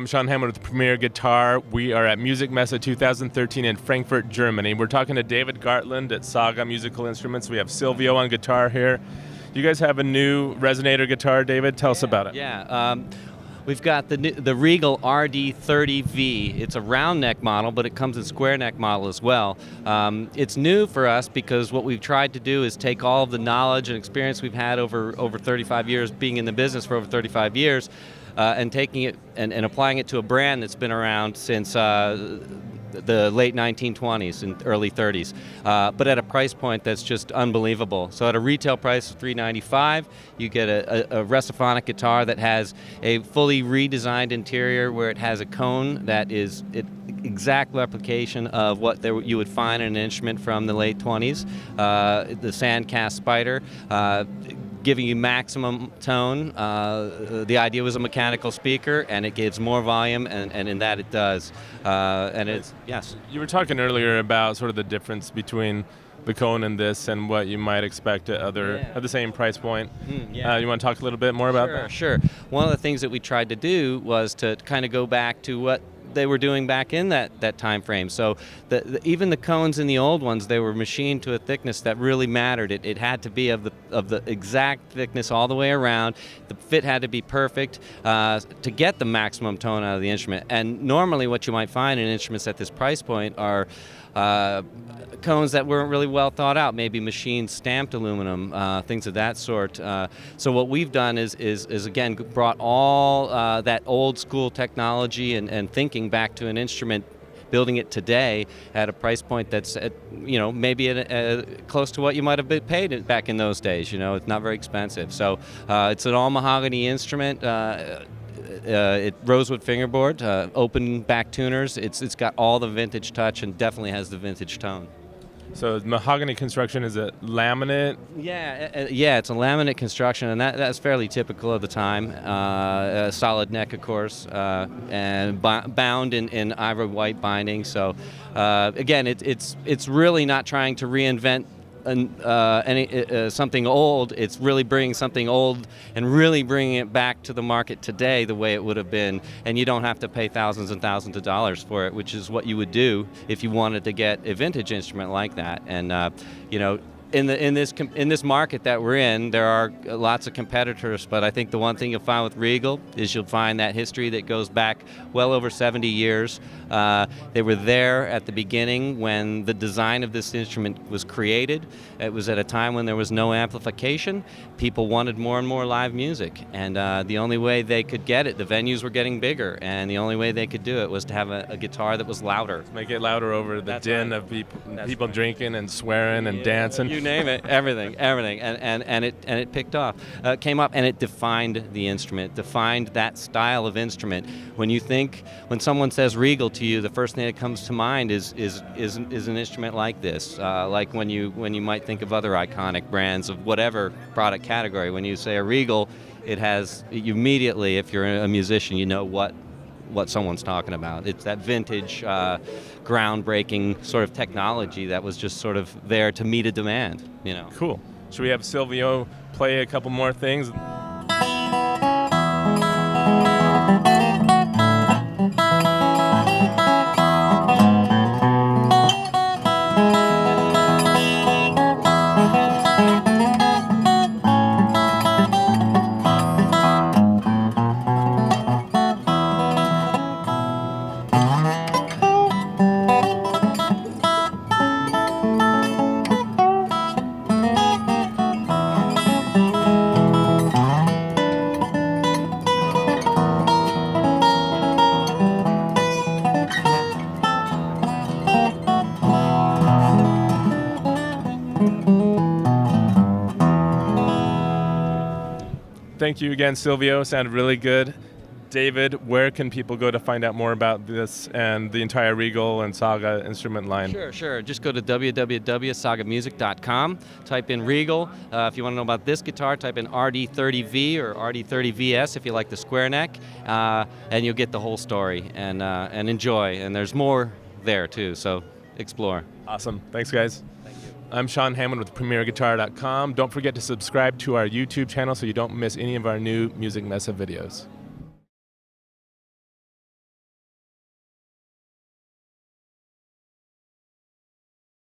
I'm Sean Hammond with Premier Guitar. We are at Musikmesse 2013 in Frankfurt, Germany. We're talking to David Gartland at Saga Musical Instruments. We have Silvio on guitar here. You guys have a new Resonator guitar, David. Tell us about it. Yeah. We've got the Regal RD-30V. It's a round neck model, but it comes in square neck model as well. It's new for us because what we've tried to do is take all of the knowledge and experience we've had over 35 years, being in the business for over 35 years, and taking it and applying it to a brand that's been around since the late 1920s and early 30s, but at a price point that's just unbelievable. So at a retail price of $395, you get a Resophonic guitar that has a fully redesigned interior where it has a cone that is exact replication of what you would find in an instrument from the late 20s, the Sandcast Spider, giving you maximum tone. The idea was a mechanical speaker, and it gives more volume, and in that it does. And it's, yes. You were talking earlier about sort of the difference between the cone and this and what you might expect at the same price point. You want to talk a little bit more about that? Sure. One of the things that we tried to do was to kind of go back to what they were doing back in that time frame. So even the cones in the old ones, they were machined to a thickness that really mattered. It had to be of the exact thickness all the way around. The fit had to be perfect to get the maximum tone out of the instrument. And normally what you might find in instruments at this price point are cones that weren't really well thought out, maybe machined stamped aluminum, things of that sort. So what we've done is again brought all that old school technology and thinking back to an instrument, building it today at a price point that's maybe close to what you might have been paid back in those days. It's not very expensive. So it's an all mahogany instrument. Rosewood fingerboard, open back tuners. It's got all the vintage touch and definitely has the vintage tone. So mahogany construction, is it laminate? Yeah, it's a laminate construction, and that's fairly typical of the time. A solid neck, of course, and bound in ivory white binding. So again, it's really not trying to reinvent something old. It's really bringing something old and really bringing it back to the market today the way it would have been, and you don't have to pay thousands and thousands of dollars for it, which is what you would do if you wanted to get a vintage instrument like that. And in this market that we're in, there are lots of competitors, but I think the one thing you'll find with Regal is you'll find that history that goes back well over 70 years. They were there at the beginning when the design of this instrument was created. It was at a time when there was no amplification. People wanted more and more live music, and the only way they could get it, the venues were getting bigger, and the only way they could do it was to have a guitar that was louder. Make it louder over the din of people drinking and swearing and dancing. You name it, everything, and it picked off, came up, and it defined the instrument, defined that style of instrument. When someone says Regal to you, the first thing that comes to mind is an instrument like this, like when you might think of other iconic brands of whatever product category. When you say a Regal, you immediately, if you're a musician, you know what someone's talking about. It's that vintage, groundbreaking sort of technology that was just sort of there to meet a demand. Cool. Should we have Silvio play a couple more things? Thank you again, Silvio. Sounded really good. David, where can people go to find out more about this and the entire Regal and Saga instrument line? Sure. Just go to www.sagamusic.com, type in Regal. If you want to know about this guitar, type in RD-30V or RD-30VS if you like the square neck, and you'll get the whole story and enjoy. And there's more there too, so explore. Awesome. Thanks, guys. I'm Sean Hammond with PremierGuitar.com. Don't forget to subscribe to our YouTube channel so you don't miss any of our new Musikmesse videos.